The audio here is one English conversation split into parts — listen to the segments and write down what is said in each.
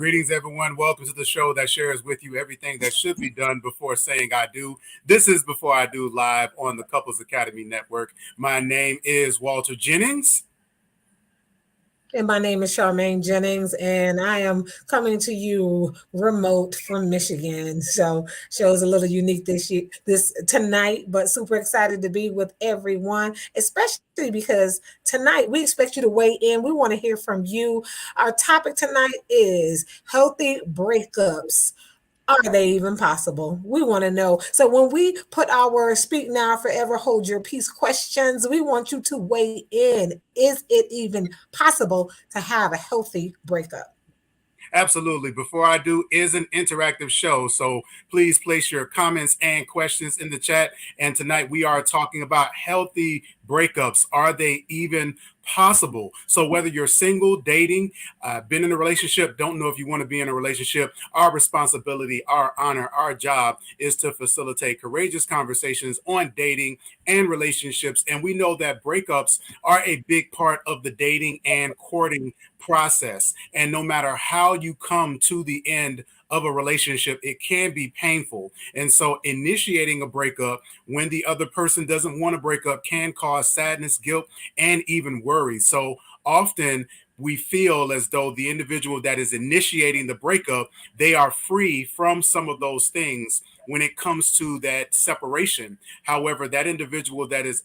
Greetings, everyone. Welcome to the show that shares with you everything that should be done before saying I do. This is Before I Do live on the Couples Academy Network. My name is Walter Jennings. And my name is Charmaine Jennings, and I am coming to you remote from Michigan. So, show's a little unique this tonight, but super excited to be with everyone, especially because tonight we expect you to weigh in. We want to hear from you. Our topic tonight is healthy breakups. Are they even possible? We want to know. So when we put our speak now, forever hold your peace questions, we want you to weigh in. Is it even possible to have a healthy breakup? Absolutely. Before I Do is an interactive show. So please place your comments and questions in the chat. And tonight we are talking about healthy breakups. Are they even possible? So whether you're single, dating, been in a relationship, don't know if you want to be in a relationship, our responsibility, our honor, our job is to facilitate courageous conversations on dating and relationships. And we know that breakups are a big part of the dating and courting process. And no matter how you come to the end of a relationship, it can be painful. And so initiating a breakup when the other person doesn't want to break up can cause sadness, guilt, and even worry. So often we feel as though the individual that is initiating the breakup, they are free from some of those things when it comes to that separation. However, that individual that is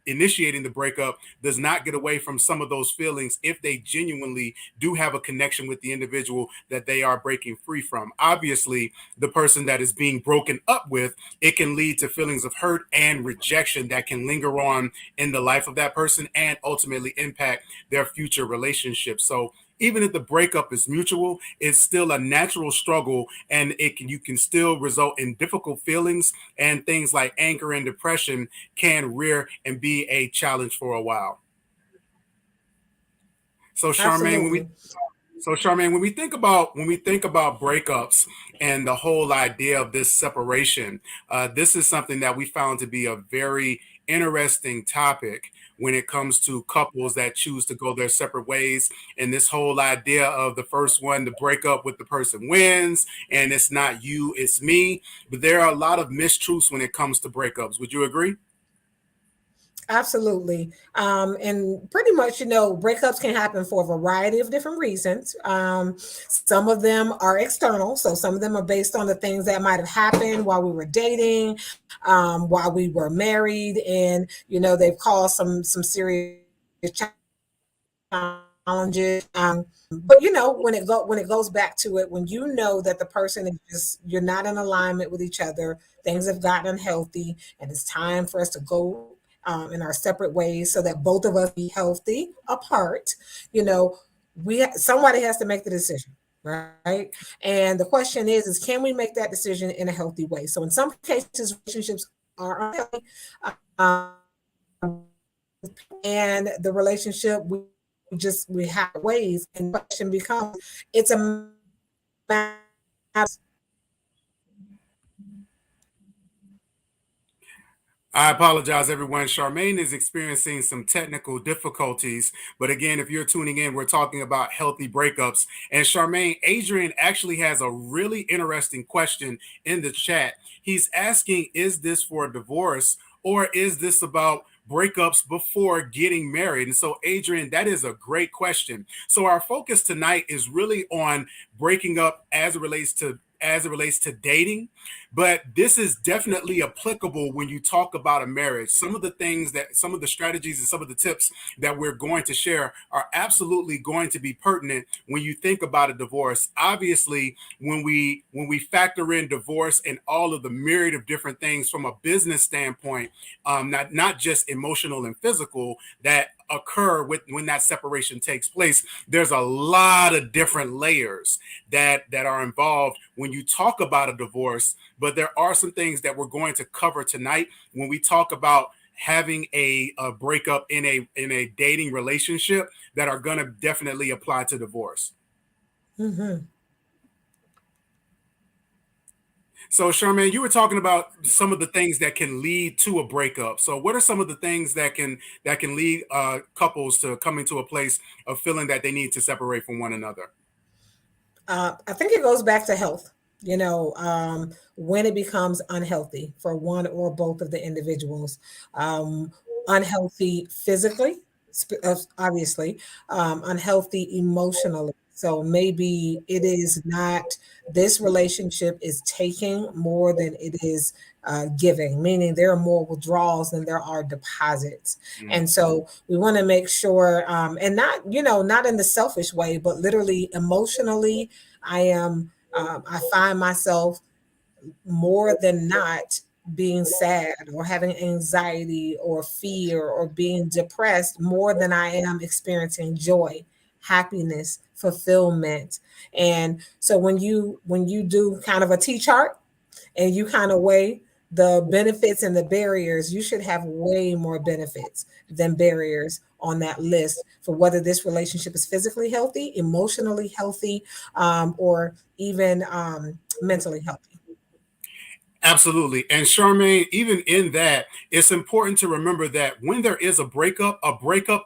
initiating the breakup does not get away from some of those feelings if they genuinely do have a connection with the individual that they are breaking free from. Obviously, the person that is being broken up with, it can lead to feelings of hurt and rejection that can linger on in the life of that person and ultimately impact their future relationships. So even if the breakup is mutual, it's still a natural struggle, and you can still result in difficult feelings, and things like anger and depression can rear and be a challenge for a while. So Charmaine, when we Absolutely. so Charmaine, when we think about breakups and the whole idea of this separation, this is something that we found to be a very interesting topic when it comes to couples that choose to go their separate ways. And this whole idea of the first one to break up with the person wins, and it's not you, it's me. But there are a lot of mistruths when it comes to breakups. Would you agree? Absolutely. And pretty much, breakups can happen for a variety of different reasons. Some of them are external. So some of them are based on the things that might have happened while we were dating, while we were married. And, they've caused some serious challenges. But when it goes back to it, when you know that the person is just you're not in alignment with each other, things have gotten unhealthy, and it's time for us to go in our separate ways so that both of us be healthy apart. You know, somebody has to make the decision. Right. And the question is can we make that decision in a healthy way? So in some cases, relationships are unhealthy. Um, and the relationship we have ways, and the question becomes it's a matter. I apologize, everyone. Charmaine is experiencing some technical difficulties. But again, if you're tuning in, we're talking about healthy breakups. And Charmaine, Adrian actually has a really interesting question in the chat. He's asking, is this for divorce, or is this about breakups before getting married? And so, Adrian, that is a great question. So our focus tonight is really on breaking up as it relates to dating, but this is definitely applicable when you talk about a marriage. Some of the strategies and some of the tips that we're going to share are absolutely going to be pertinent when you think about a divorce. Obviously, when we factor in divorce and all of the myriad of different things from a business standpoint, not just emotional and physical, that occur with when that separation takes place, there's a lot of different layers that are involved when you talk about a divorce. But there are some things that we're going to cover tonight when we talk about having a breakup in a dating relationship that are going to definitely apply to divorce. Mhm. So, Charmaine, you were talking about some of the things that can lead to a breakup. So, what are some of the things that can lead couples to coming to a place of feeling that they need to separate from one another? I think it goes back to health. When it becomes unhealthy for one or both of the individuals, um, unhealthy physically, obviously, unhealthy emotionally. So maybe it is not, this relationship is taking more than it is giving, meaning there are more withdrawals than there are deposits. Mm. And so we want to make sure, and not, not in the selfish way, but literally emotionally, I find myself more than not being sad or having anxiety or fear or being depressed more than I am experiencing joy, happiness, fulfillment. And so when you do kind of a T chart and you kind of weigh the benefits and the barriers, you should have way more benefits than barriers on that list for whether this relationship is physically healthy, emotionally healthy, or even mentally healthy. Absolutely. And Charmaine, even in that, it's important to remember that when there is a breakup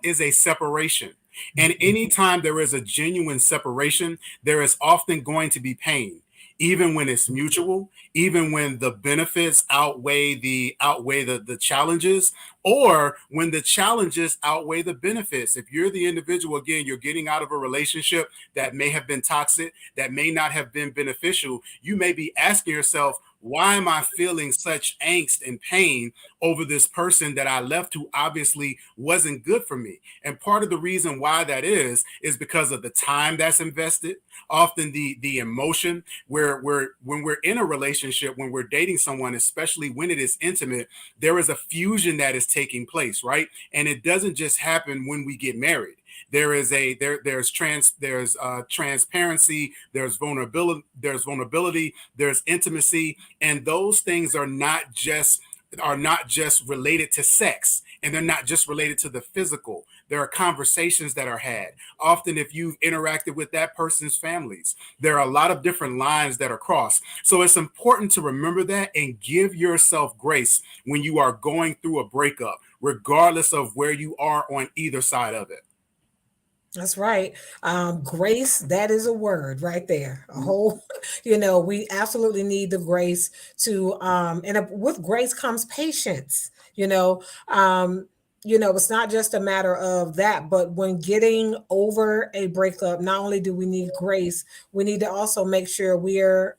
is a separation. And anytime there is a genuine separation, there is often going to be pain, even when it's mutual, even when the benefits outweigh the challenges, or when the challenges outweigh the benefits. If you're the individual, again, you're getting out of a relationship that may have been toxic, that may not have been beneficial, you may be asking yourself, why am I feeling such angst and pain over this person that I left who obviously wasn't good for me? And part of the reason why that is because of the time that's invested, often the emotion, where when we're in a relationship, when we're dating someone, especially when it is intimate, there is a fusion that is taking place, right? And it doesn't just happen when we get married. There's transparency, there's vulnerability, there's intimacy, and those things are not just related to sex, and they're not just related to the physical. There are conversations that are had. Often, if you've interacted with that person's families, there are a lot of different lines that are crossed. So it's important to remember that and give yourself grace when you are going through a breakup, regardless of where you are on either side of it. That's right. Grace, that is a word right there. A whole, we absolutely need the grace to, and with grace comes patience, it's not just a matter of that, but when getting over a breakup, not only do we need grace, we need to also make sure we are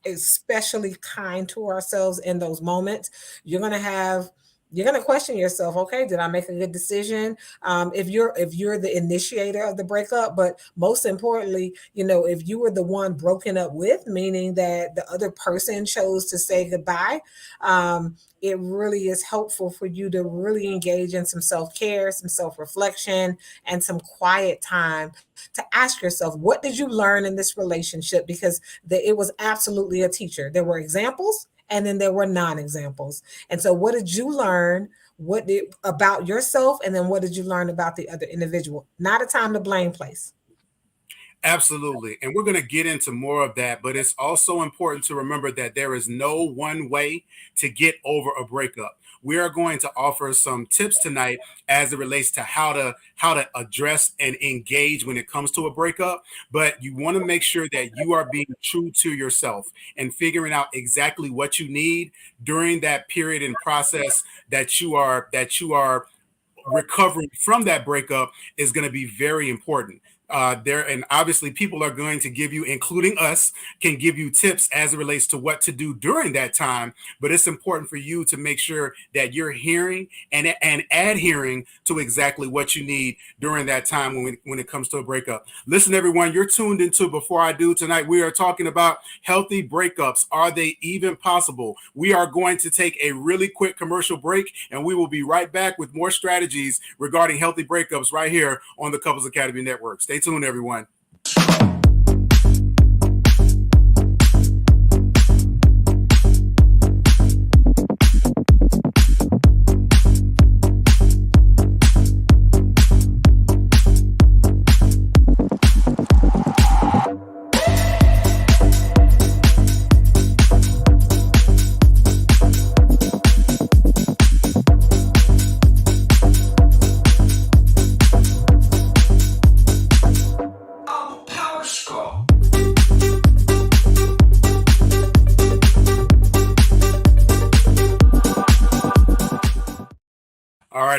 especially kind to ourselves in those moments. You're going to have, you're going to question yourself, okay, did I make a good decision? If you're the initiator of the breakup, but most importantly, if you were the one broken up with, meaning that the other person chose to say goodbye, it really is helpful for you to really engage in some self-care, some self-reflection, and some quiet time to ask yourself, what did you learn in this relationship? Because it was absolutely a teacher. There were examples and then there were non-examples. And so what did you learn? What did about yourself? And then what did you learn about the other individual? Not a time to blame place. Absolutely. And we're going to get into more of that, but it's also important to remember that there is no one way to get over a breakup. We are going to offer some tips tonight as it relates to how to address and engage when it comes to a breakup, but you want to make sure that you are being true to yourself and figuring out exactly what you need during that period and process that you are recovering from that breakup is going to be very important. There and obviously people are going to give you, including us, can give you tips as it relates to what to do during that time. But it's important for you to make sure that you're hearing and adhering to exactly what you need during that time when it comes to a breakup. Listen, everyone, you're tuned into Before I Do. Tonight we are talking about healthy breakups. Are they even possible? We are going to take a really quick commercial break, and we will be right back with more strategies regarding healthy breakups right here on the Couples Academy Network. Stay tuned, everyone.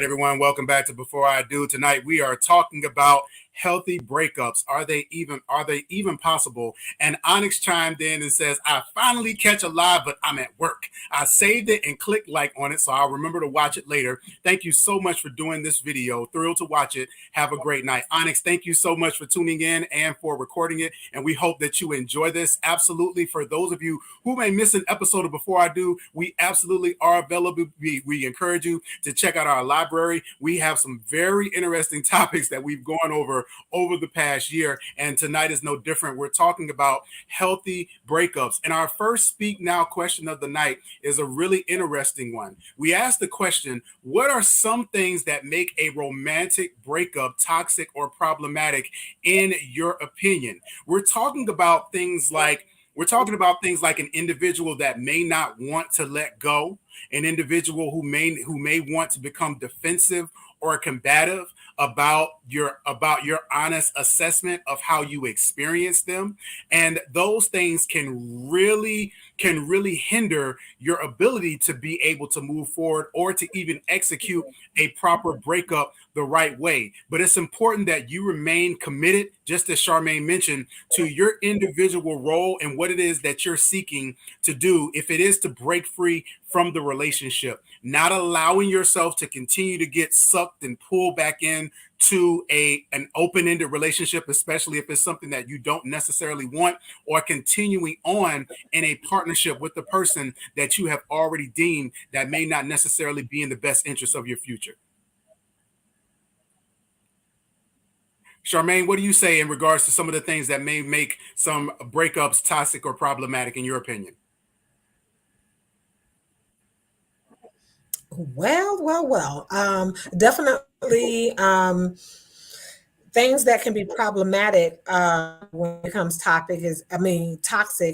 right, everyone, welcome back to Before I Do. Tonight we are talking about healthy breakups. Are they even possible? And Onyx chimed in and says, I finally catch a live, but I'm at work. I saved it and clicked like on it, so I'll remember to watch it later. Thank you so much for doing this video. Thrilled to watch it. Have a great night. Onyx, thank you so much for tuning in and for recording it. And we hope that you enjoy this. Absolutely. For those of you who may miss an episode of Before I Do, we absolutely are available. We encourage you to check out our library. We have some very interesting topics that we've gone over the past year, and tonight is no different. We're talking about healthy breakups, and our first Speak Now question of the night is a really interesting one. We asked the question, what are some things that make a romantic breakup toxic or problematic in your opinion? We're talking about things like an individual that may not want to let go, an individual who may want to become defensive or combative about your honest assessment of how you experience them, and those things can really hinder your ability to be able to move forward or to even execute a proper breakup the right way. But it's important that you remain committed, just as Charmaine mentioned, to your individual role and what it is that you're seeking to do. If it is to break free from the relationship, not allowing yourself to continue to get sucked and pulled back in to an open-ended relationship, especially if it's something that you don't necessarily want, or continuing on in a partnership with the person that you have already deemed that may not necessarily be in the best interest of your future. Charmaine, what do you say in regards to some of the things that may make some breakups toxic or problematic in your opinion? Definitely things that can be problematic when it comes toxic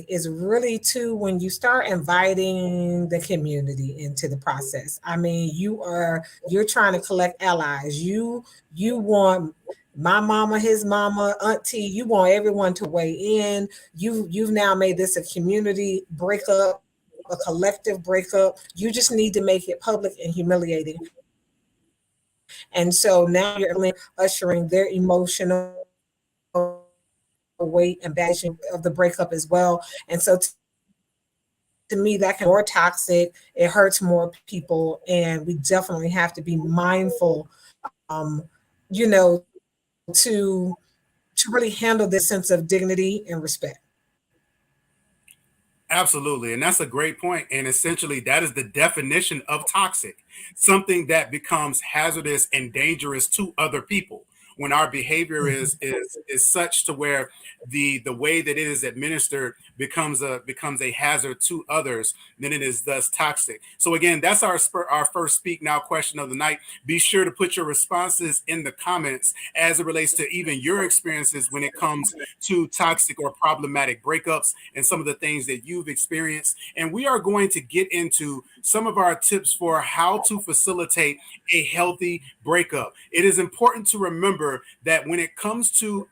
is really too when you start inviting the community into the process. You're trying to collect allies. You want my mama, his mama, auntie, you want everyone to weigh in. You've now made this a community breakup, a collective breakup. You just need to make it public and humiliating. And so now you're ushering their emotional weight and baggage of the breakup as well. And so to me, that can be more toxic. It hurts more people. And we definitely have to be mindful, you know, to really handle this sense of dignity and respect. Absolutely. And that's a great point. And essentially, that is the definition of toxic, something that becomes hazardous and dangerous to other people. When our behavior is such to where the way that it is administered becomes a hazard to others, then it is thus toxic. So again, that's our first Speak Now question of the night. Be sure to put your responses in the comments as it relates to even your experiences when it comes to toxic or problematic breakups and some of the things that you've experienced. And we are going to get into some of our tips for how to facilitate a healthy breakup. It is important to remember that when it comes to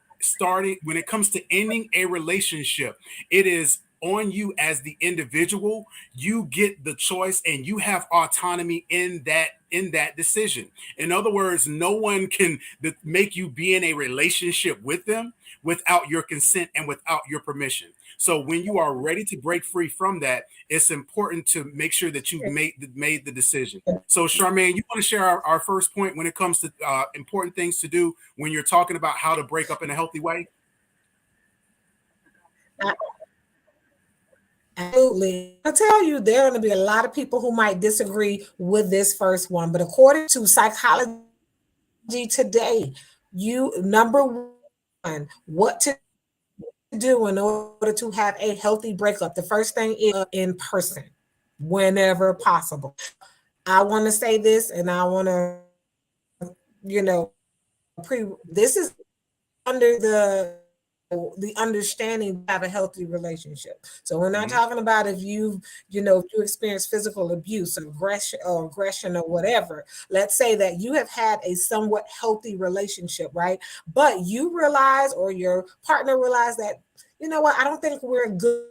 ending a relationship, it is on you as the individual. You get the choice and you have autonomy in that decision. In other words, no one can make you be in a relationship with them without your consent and without your permission. So when you are ready to break free from that, it's important to make sure that you've made the decision. So Charmaine, you want to share our first point when it comes to important things to do when you're talking about how to break up in a healthy way? Absolutely. I'll tell you, there are going to be a lot of people who might disagree with this first one, but according to psychology today, number one, what to do in order to have a healthy breakup. The first thing is in person, whenever possible. I want to say this, and I want to, this is under the understanding to have a healthy relationship. So we're not talking about if you experience physical abuse or aggression or whatever. Let's say that you have had a somewhat healthy relationship, right? But you realize, or your partner realize that, you know what, I don't think we're good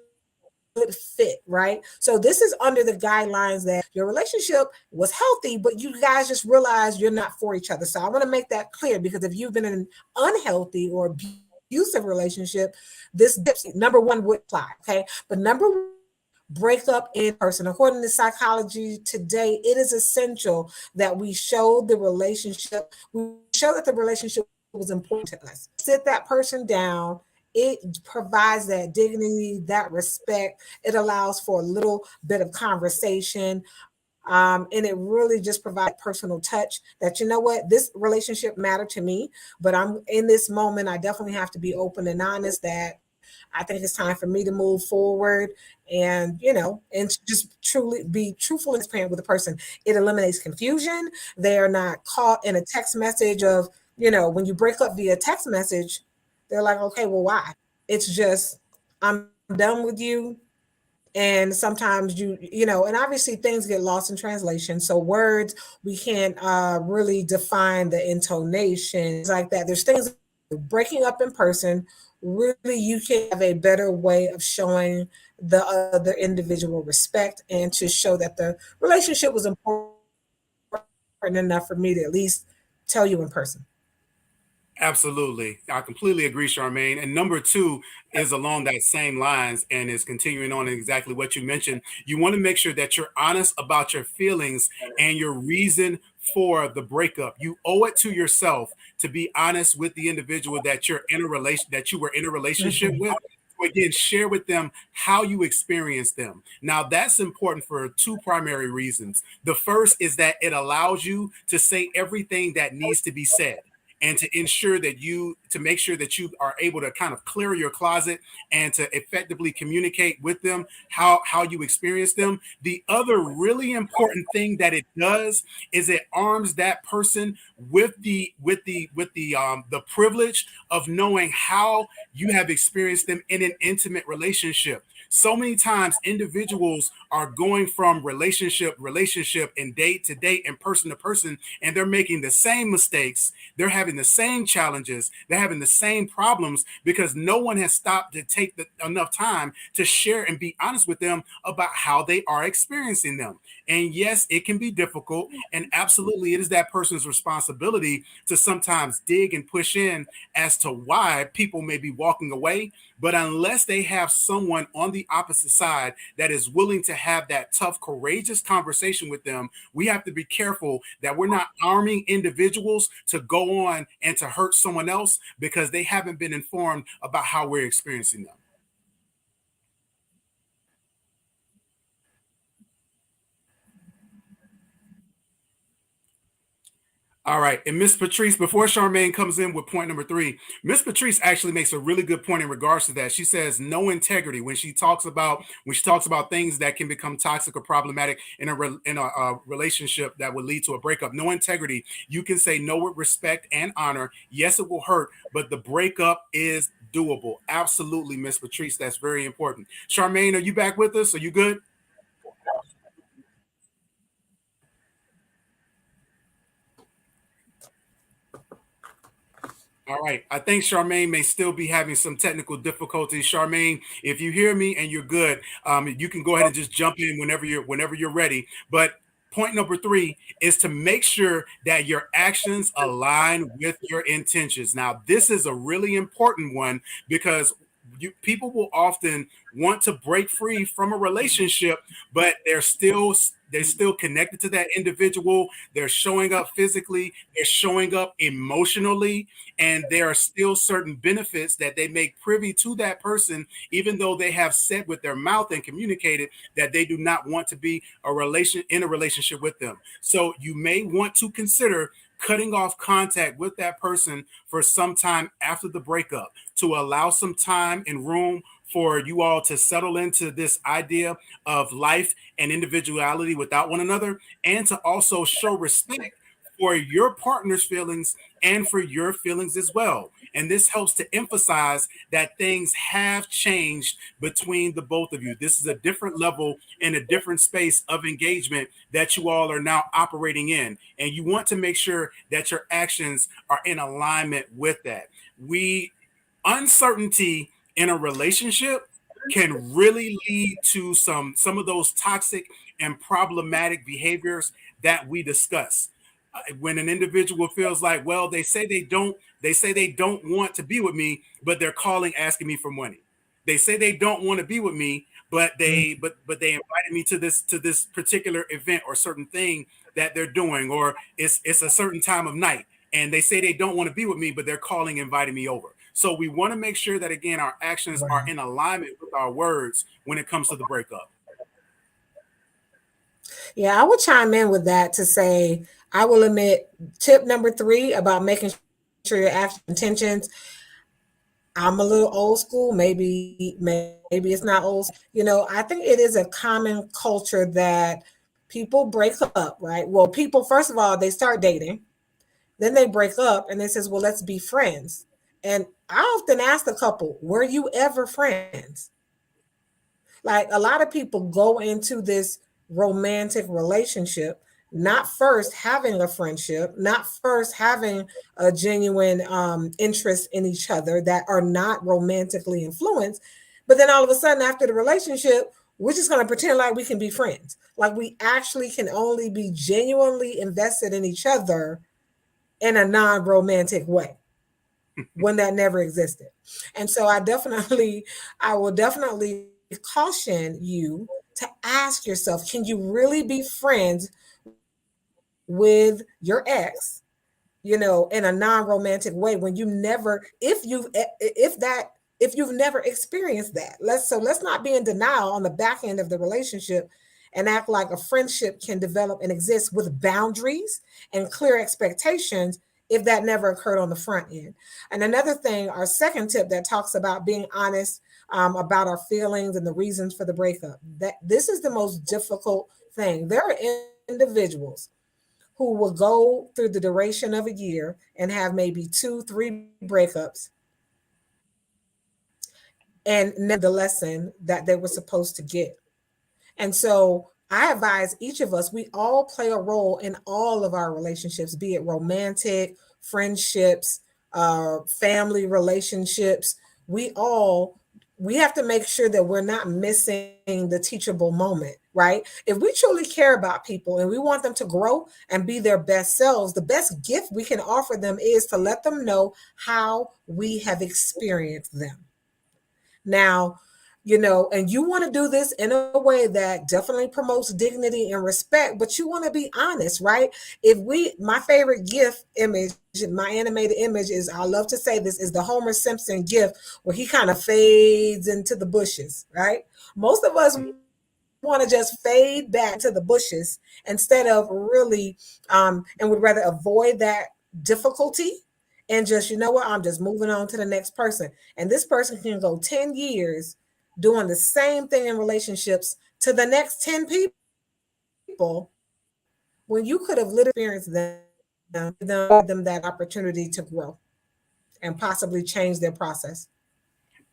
good fit, right? So this is under the guidelines that your relationship was healthy, but you guys just realized you're not for each other. So I want to make that clear, because if you've been in an unhealthy or abusive relationship, this number one would apply. Okay. But number break up in person. According to psychology today, it is essential that we show the relationship, we show that the relationship was important to us. Sit that person down. It provides that dignity, that respect. It allows for a little bit of conversation. And it really just provides personal touch that, you know what, this relationship mattered to me, but I'm in this moment. I definitely have to be open and honest that I think it's time for me to move forward, and and to just truly be truthful and transparent with the person. It eliminates confusion. They are not caught in a text message of, when you break up via text message, they're like, okay, well, why? It's just, I'm done with you. And sometimes and obviously things get lost in translation. So words, we can't really define the intonation, like that. There's things, breaking up in person, really you can have a better way of showing the other individual respect, and to show that the relationship was important enough for me to at least tell you in person. Absolutely. I completely agree, Charmaine. And number two is along that same lines and is continuing on exactly what you mentioned. You want to make sure that you're honest about your feelings and your reason for the breakup. You owe it to yourself to be honest with the individual that you're in a relation that you were in a relationship Mhm. with. Again, share with them how you experienced them. Now, that's important for two primary reasons. The first is that it allows you to say everything that needs to be said, and to ensure that to make sure that you are able to kind of clear your closet and to effectively communicate with them how you experience them. The other really important thing that it does is it arms that person with the privilege of knowing how you have experienced them in an intimate relationship. So many times individuals are going from relationship and date to date and person to person, and they're making the same mistakes, they're having the same challenges, they're having the same problems, because no one has stopped to take enough time to share and be honest with them about how they are experiencing them. And yes, it can be difficult, and absolutely it is that person's responsibility to sometimes dig and push in as to why people may be walking away. But unless they have someone on the opposite side that is willing to have that tough, courageous conversation with them, we have to be careful that we're not arming individuals to go on and to hurt someone else because they haven't been informed about how we're experiencing them. All right. And Miss Patrice, before Charmaine comes in with point number three, Miss Patrice actually makes a really good point in regards to that. She says no integrity when she talks about things that can become toxic or problematic in a relationship that would lead to a breakup. No integrity. You can say no with respect and honor. Yes, it will hurt, but the breakup is doable. Absolutely, Miss Patrice. That's very important. Charmaine, are you back with us? Are you good? All right. I think Charmaine may still be having some technical difficulties. Charmaine, if you hear me and you're good, you can go ahead and just jump in whenever you're ready. But point number three is to make sure that your actions align with your intentions. Now, this is a really important one because people will often want to break free from a relationship, but they're still connected to that individual. They're showing up physically, they're showing up emotionally, and there are still certain benefits that they make privy to that person, even though they have said with their mouth and communicated that they do not want to be in a relationship with them. So you may want to consider cutting off contact with that person for some time after the breakup to allow some time and room for you all to settle into this idea of life and individuality without one another, and to also show respect for your partner's feelings and for your feelings as well. And this helps to emphasize that things have changed between the both of you. This is a different level and a different space of engagement that you all are now operating in. And you want to make sure that your actions are in alignment with that. Uncertainty in a relationship can really lead to some of those toxic and problematic behaviors that we discuss. When an individual feels like, well, they say they don't want to be with me, but they're calling asking me for money. They say they don't want to be with me, but they invited me to this particular event or certain thing that they're doing, or it's a certain time of night, and they say they don't want to be with me, but they're calling inviting me over. So we want to make sure that again our actions are in alignment with our words when it comes to the breakup. Yeah, I would chime in with that to say I will admit tip number 3 about making sure your actions intentions. I'm a little old school. Maybe it's not old. I think it is a common culture that people break up, right? Well, people first of all they start dating, then they break up, and they says, "Well, let's be friends." And I often ask the couple, "Were you ever friends?" Like a lot of people go into this romantic relationship not first having a friendship, not first having a genuine interest in each other that are not romantically influenced. But then all of a sudden, after the relationship, we're just going to pretend like we can be friends. Like we actually can only be genuinely invested in each other in a non romantic way when that never existed. And so I will definitely caution you to ask yourself, can you really be friends with your ex, in a non-romantic way when you never, if you've never experienced that. Let's not be in denial on the back end of the relationship and act like a friendship can develop and exist with boundaries and clear expectations if that never occurred on the front end. And another thing, our second tip that talks about being honest about our feelings and the reasons for the breakup. That this is the most difficult thing. There are individuals who will go through the duration of a year and have maybe 2, 3 breakups and never the lesson that they were supposed to get. And so I advise each of us, we all play a role in all of our relationships, be it romantic, friendships, family relationships. We all we have to make sure that we're not missing the teachable moment, right? If we truly care about people and we want them to grow and be their best selves, the best gift we can offer them is to let them know how we have experienced them. Now, and you want to do this in a way that definitely promotes dignity and respect, but you want to be honest, right? My favorite GIF image, my animated image is, I love to say this, is the Homer Simpson GIF where he kind of fades into the bushes, right? Most of us want to just fade back into the bushes instead of really, and would rather avoid that difficulty and just, you know what, I'm just moving on to the next person. And this person can go 10 years doing the same thing in relationships to the next 10 people when you could have literally experienced them, give them that opportunity to grow and possibly change their process.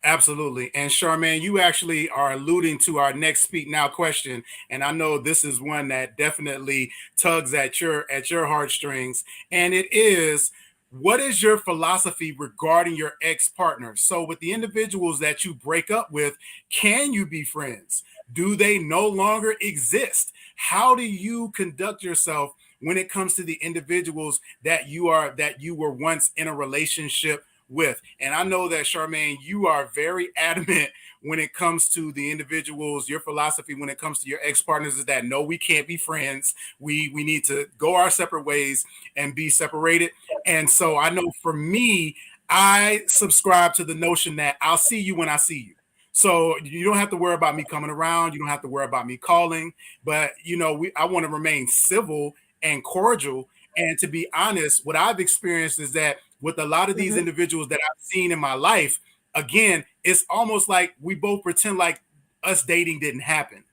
Absolutely. And Charmaine, you actually are alluding to our next speak now question. And I know this is one that definitely tugs at your heartstrings. And it is, what is your philosophy regarding your ex-partner? So with the individuals that you break up with, can you be friends? Do they no longer exist? How do you conduct yourself when it comes to the individuals that you were once in a relationship with? And I know that Charmaine, you are very adamant when it comes to the individuals. Your philosophy when it comes to your ex-partners is that no, we can't be friends. We need to go our separate ways and be separated. And so I know for me, I subscribe to the notion that I'll see you when I see you. So you don't have to worry about me coming around. You don't have to worry about me calling. But I want to remain civil and cordial. And to be honest, what I've experienced is that with a lot of these Mhm. individuals that I've seen in my life, again, it's almost like we both pretend like us dating didn't happen,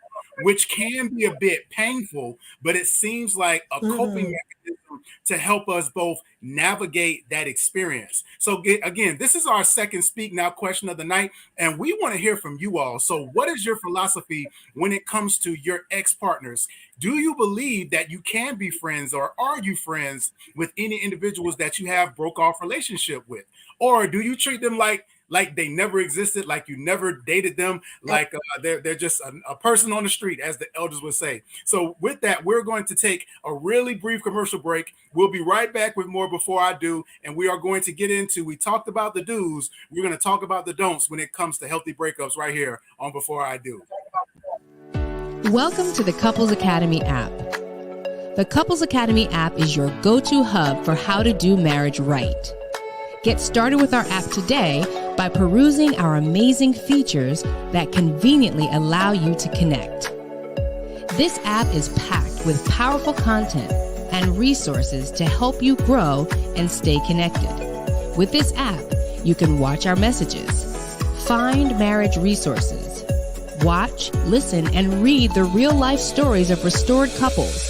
which can be a bit painful, but it seems like a coping Mhm. mechanism to help us both navigate that experience. So, again, this is our second Speak Now question of the night, and we want to hear from you all. So, what is your philosophy when it comes to your ex partners? Do you believe that you can be friends, or are you friends with any individuals that you have broke off relationship with? Or do you treat them like like they never existed, like you never dated them, like they're just a person on the street, as the elders would say. So with that, we're going to take a really brief commercial break. We'll be right back with more Before I Do, and we are going to get into, we talked about the do's, we're going to talk about the don'ts when it comes to healthy breakups right here on Before I Do. Welcome to the Couples Academy app. The Couples Academy app is your go-to hub for how to do marriage right. Get started with our app today by perusing our amazing features that conveniently allow you to connect. This app is packed with powerful content and resources to help you grow and stay connected. With this app, you can watch our messages, find marriage resources, watch, listen, and read the real-life stories of restored couples,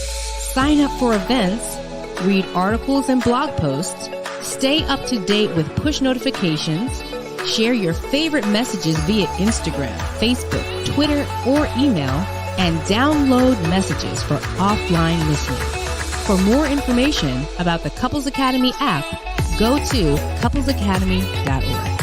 sign up for events, read articles and blog posts, stay up to date with push notifications, share your favorite messages via Instagram, Facebook, Twitter, or email, and download messages for offline listening. For more information about the Couples Academy app, go to couplesacademy.org.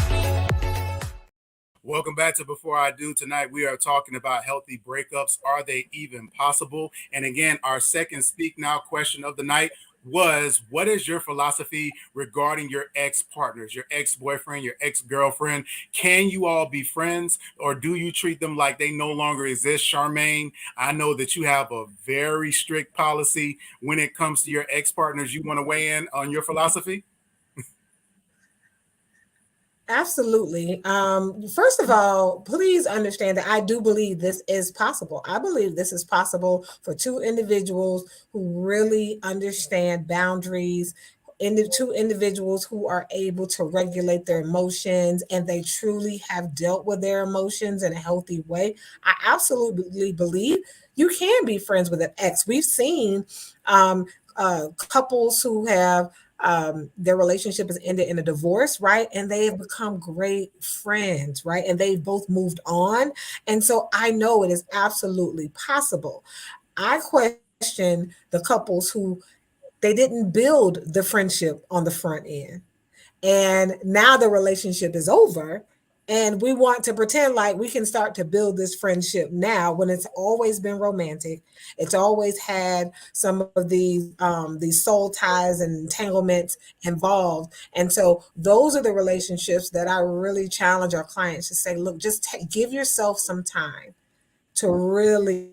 Welcome back to Before I Do. Tonight we are talking about healthy breakups. Are they even possible? And again, our second Speak Now question of the night was, what is your philosophy regarding your ex-partners, your ex-boyfriend, your ex-girlfriend? Can you all be friends, or do you treat them like they no longer exist? Charmaine, I know that you have a very strict policy when it comes to your ex-partners. You want to weigh in on your philosophy? Absolutely. First of all, please understand that I do believe this is possible. I believe this is possible for two individuals who really understand boundaries, two individuals who are able to regulate their emotions and they truly have dealt with their emotions in a healthy way. I absolutely believe you can be friends with an ex. We've seen couples who have their relationship has ended in a divorce, right? And they've become great friends, right? And they've both moved on. And so I know it is absolutely possible. I question the couples who they didn't build the friendship on the front end. And now the relationship is over. And we want to pretend like we can start to build this friendship now when it's always been romantic. It's always had some of these soul ties and entanglements involved. And so those are the relationships that I really challenge our clients to say, look, just give yourself some time to really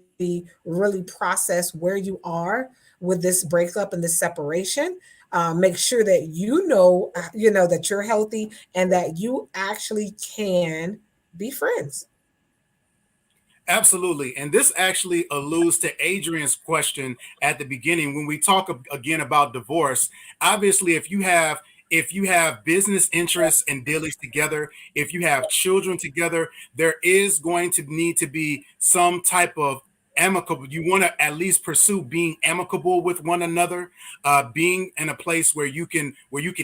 process where you are with this breakup and this separation. Make sure that you know that you're healthy and that you actually can be friends. Absolutely. And this actually alludes to Adrian's question at the beginning when we talk again about divorce. Obviously, if you have business interests and dealings together, if you have children together, there is going to need to be some type of amicable. You want to at least pursue being amicable with one another, being in a place where you can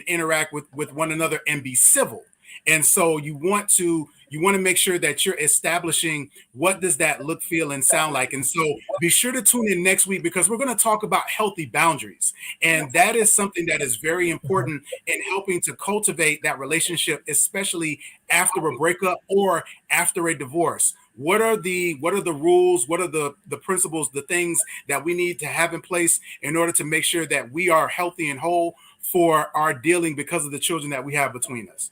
interact with one another and be civil. And so you want to make sure that you're establishing what does that look, feel, and sound like. And so be sure to tune in next week because we're going to talk about healthy boundaries. And that is something that is very important in helping to cultivate that relationship, especially after a breakup or after a divorce. What are the rules? What are the principles, the things that we need to have in place in order to make sure that we are healthy and whole for our dealing because of the children that we have between us?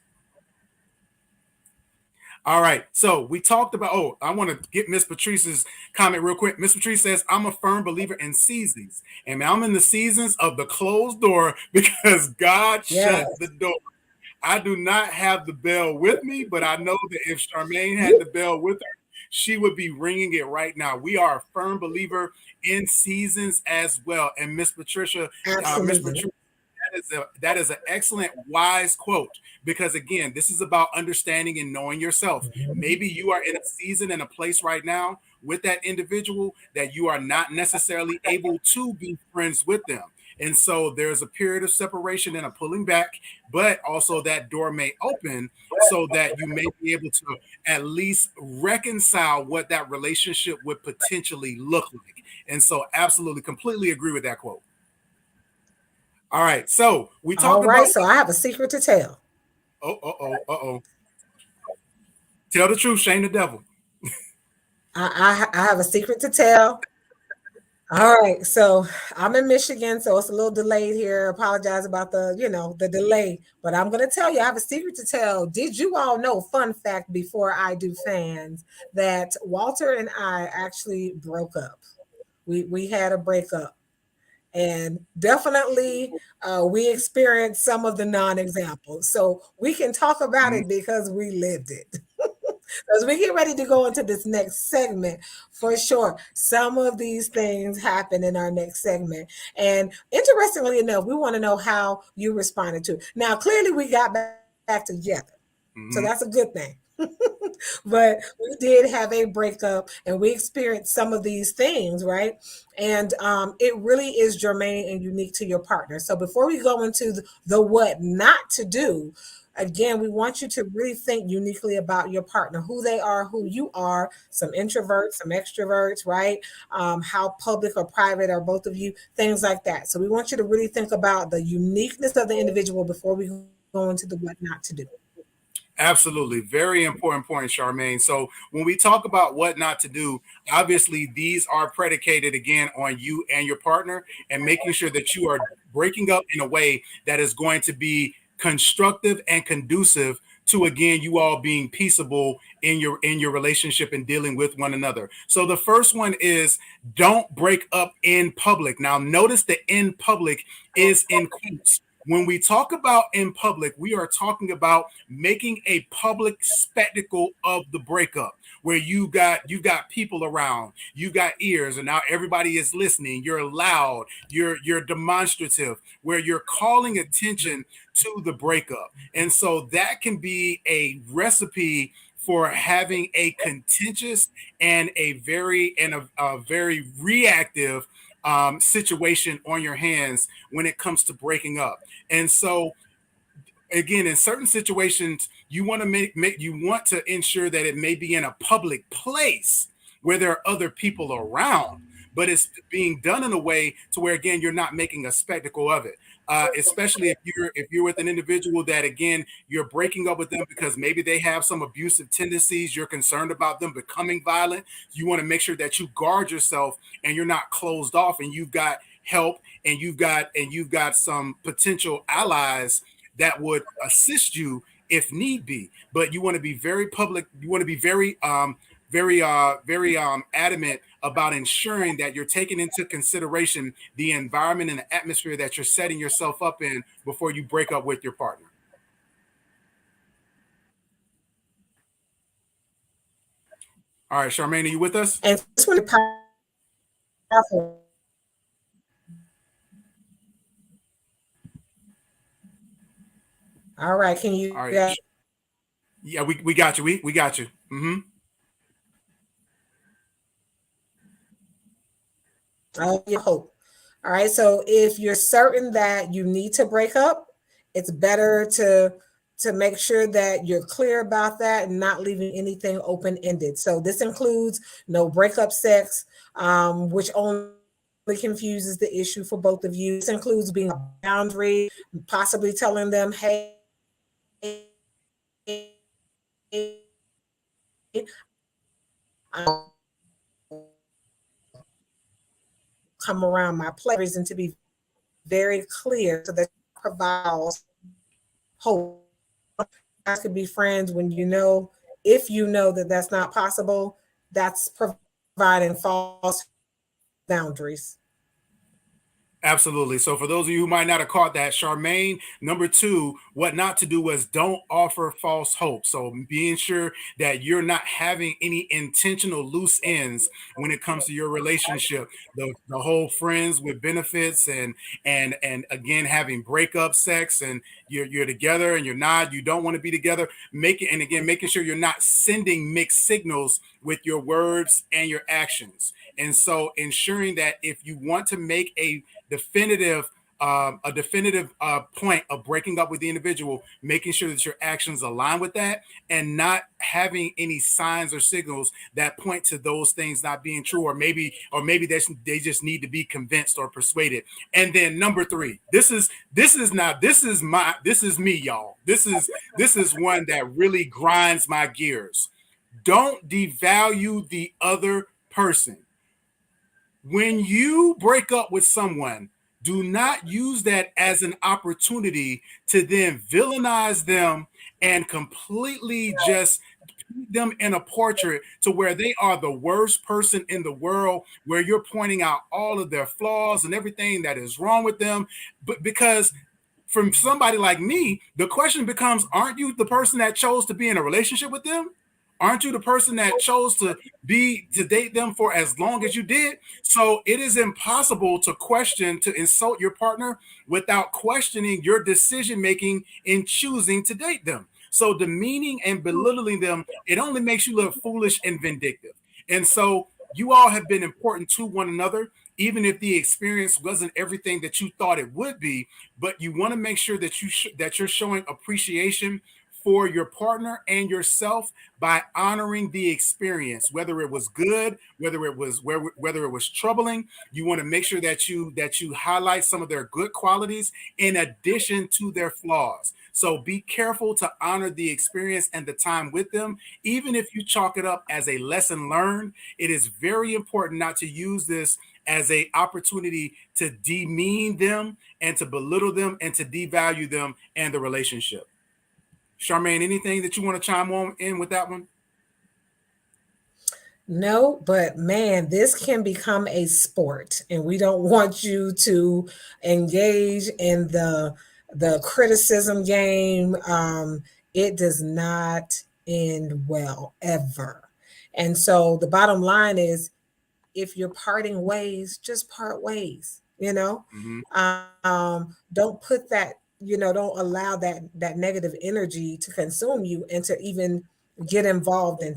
All right. So we talked about, I want to get Miss Patrice's comment real quick. Miss Patrice says, I'm a firm believer in seasons. And I'm in the seasons of the closed door because God shut the door. I do not have the bell with me, but I know that if Charmaine had the bell with her, she would be ringing it right now. We are a firm believer in seasons as well. And Miss Patricia, Miss Patricia, that is an excellent, wise quote, because again, this is about understanding and knowing yourself. Maybe you are in a season and a place right now with that individual that you are not necessarily able to be friends with them. And so there's a period of separation and a pulling back, but also that door may open so that you may be able to at least reconcile what that relationship would potentially look like. And so absolutely, completely agree with that quote. All right. So we talked about. So I have a secret to tell. Uh-oh. Tell the truth, shame the devil. I have a secret to tell. All right, so I'm in Michigan, so it's a little delayed here. Apologize about the delay, but I'm gonna tell you, I have a secret to tell. Did you all know, fun fact before I do fans, that Walter and I actually broke up? We had a breakup, and definitely we experienced some of the non-examples. So we can talk about Mhm. it because we lived it. As we get ready to go into this next segment, for sure, some of these things happen in our next segment. And interestingly enough, we want to know how you responded to it. Now, clearly, we got back together. So Mhm. that's a good thing. But we did have a breakup and we experienced some of these things, right? And it really is germane and unique to your partner. So before we go into the what not to do, again, we want you to really think uniquely about your partner, who they are, who you are, some introverts, some extroverts, right? How public or private are both of you, things like that. So we want you to really think about the uniqueness of the individual before we go into the what not to do. Absolutely. Very important point, Charmaine. So when we talk about what not to do, obviously these are predicated again on you and your partner and making sure that you are breaking up in a way that is going to be constructive and conducive to again you all being peaceable in your relationship and dealing with one another. So the first one is don't break up in public. Now notice the in public is in quotes. When we talk about in public, we are talking about making a public spectacle of the breakup where you got people around, you got ears, and now everybody is listening. You're loud, you're demonstrative, where you're calling attention to the breakup. And so that can be a recipe for having a contentious and a very reactive situation on your hands when it comes to breaking up. And so again, in certain situations, you want to make you want to ensure that it may be in a public place where there are other people around, but it's being done in a way to where again you're not making a spectacle of it. Especially if you're with an individual that again you're breaking up with them because maybe they have some abusive tendencies, you're concerned about them becoming violent. You want to make sure that you guard yourself and you're not closed off, and you've got help and you've got some potential allies that would assist you if need be. But you want to be very public. You want to be very adamant about ensuring that you're taking into consideration the environment and the atmosphere that you're setting yourself up in before you break up with your partner. All right, Charmaine, are you with us? And this one is powerful. All right, can you All right. guys? Yeah, we got you. We got you. Hope. All right. So if you're certain that you need to break up, it's better to make sure that you're clear about that and not leaving anything open ended. So this includes no breakup sex, which only confuses the issue for both of you. This includes being a boundary, possibly telling them, hey, I'll come around my place, and to be very clear so that provides hope. Guys could be friends when if you know that that's not possible, that's providing false boundaries. Absolutely. So for those of you who might not have caught that, Charmaine, number two, what not to do was don't offer false hope. So being sure that you're not having any intentional loose ends when it comes to your relationship. The whole friends with benefits and again having breakup sex and you're together and you don't want to be together. Making sure you're not sending mixed signals with your words and your actions. And so ensuring that if you want to make definitive a definitive point of breaking up with the individual, making sure that your actions align with that and not having any signs or signals that point to those things not being true, or maybe they just need to be convinced or persuaded. And then number three, this is me, y'all. This is one that really grinds my gears. don't devalue the other person. When you break up with someone, do not use that as an opportunity to then villainize them and completely just paint them in a portrait to where they are the worst person in the world, where you're pointing out all of their flaws and everything that is wrong with them. But because from somebody like me, the question becomes, aren't you the person that chose to be in a relationship with them? Aren't you the person that chose to date them for as long as you did? So it is impossible to insult your partner without questioning your decision making in choosing to date them. So demeaning and belittling them, it only makes you look foolish and vindictive. And so you all have been important to one another, even if the experience wasn't everything that you thought it would be. But you want to make sure that that you're showing appreciation for your partner and yourself by honoring the experience, whether it was good, whether it was troubling. You want to make sure that you highlight some of their good qualities in addition to their flaws. So be careful to honor the experience and the time with them, even if you chalk it up as a lesson learned. It is very important not to use this as an opportunity to demean them and to belittle them and to devalue them and the relationship. Charmaine, anything that you want to chime on in with that one? No, but man, this can become a sport, and we don't want you to engage in the criticism game. It does not end well ever. And so the bottom line is, if you're parting ways, just part ways. Don't put that, don't allow that negative energy to consume you and to even get involved in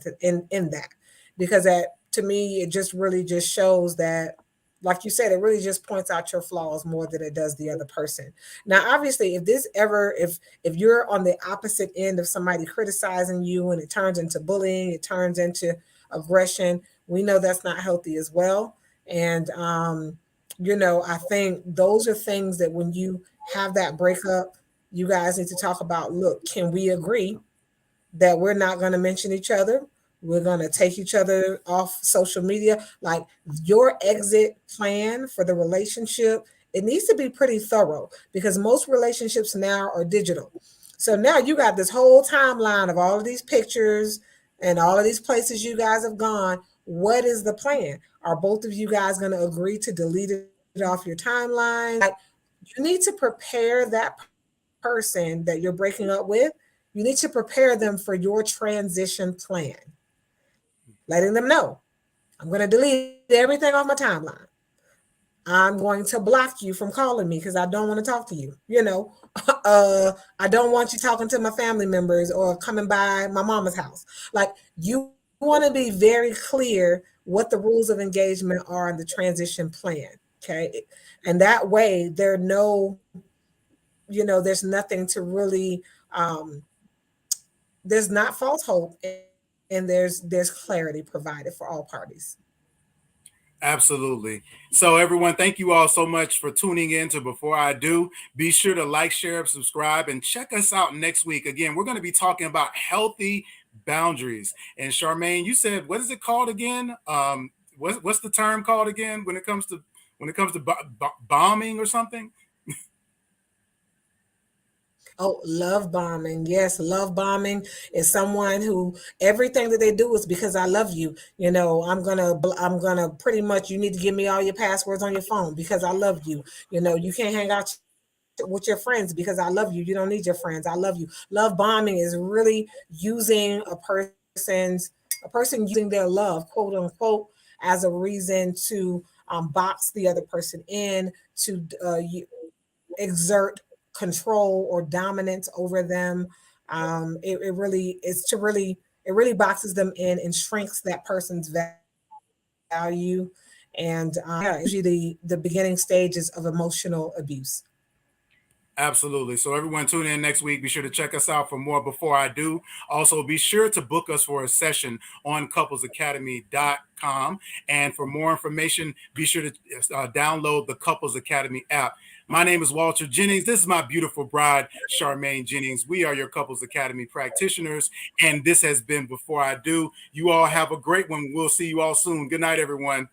that, because that, to me, it just really just shows that, like you said, it really just points out your flaws more than it does the other person. Now, obviously, if you're on the opposite end of somebody criticizing you and it turns into bullying, it turns into aggression, we know that's not healthy as well. And I think those are things that when you have that breakup, you guys need to talk about. Look, can we agree that we're not going to mention each other? We're going to take each other off social media. Like, your exit plan for the relationship, it needs to be pretty thorough, because most relationships now are digital. So now you got this whole timeline of all of these pictures and all of these places you guys have gone. What is the plan? Are both of you guys going to agree to delete it off your timeline? Like, you need to prepare that person that you're breaking up with. You need to prepare them for your transition plan, letting them know, I'm going to delete everything off my timeline. I'm going to block you from calling me because I don't want to talk to you. I don't want you talking to my family members or coming by my mama's house. Like, you want to be very clear what the rules of engagement are in the transition plan. Okay. And that way there's nothing to really, there's not false hope, and there's clarity provided for all parties. Absolutely. So everyone, thank you all so much for tuning in to Before I Do. Be sure to like, share, subscribe, and check us out next week. Again, we're going to be talking about healthy boundaries. And Charmaine, you said, what is it called again? What's the term called again when it comes to bombing or something? Oh, love bombing. Yes, love bombing is someone who everything that they do is because I love you. I'm gonna pretty much, you need to give me all your passwords on your phone because I love you. You can't hang out with your friends because I love you. You don't need your friends. I love you. Love bombing is really using a person using their love, quote unquote, as a reason to box the other person in, to exert control or dominance over them. It really boxes them in and shrinks that person's value. And usually the beginning stages of emotional abuse. Absolutely. So everyone tune in next week. Be sure to check us out for more Before I Do. Also, be sure to book us for a session on couplesacademy.com. And for more information, be sure to download the Couples Academy app. My name is Walter Jennings. This is my beautiful bride, Charmaine Jennings. We are your Couples Academy practitioners, and this has been Before I Do. You all have a great one. We'll see you all soon. Good night, everyone.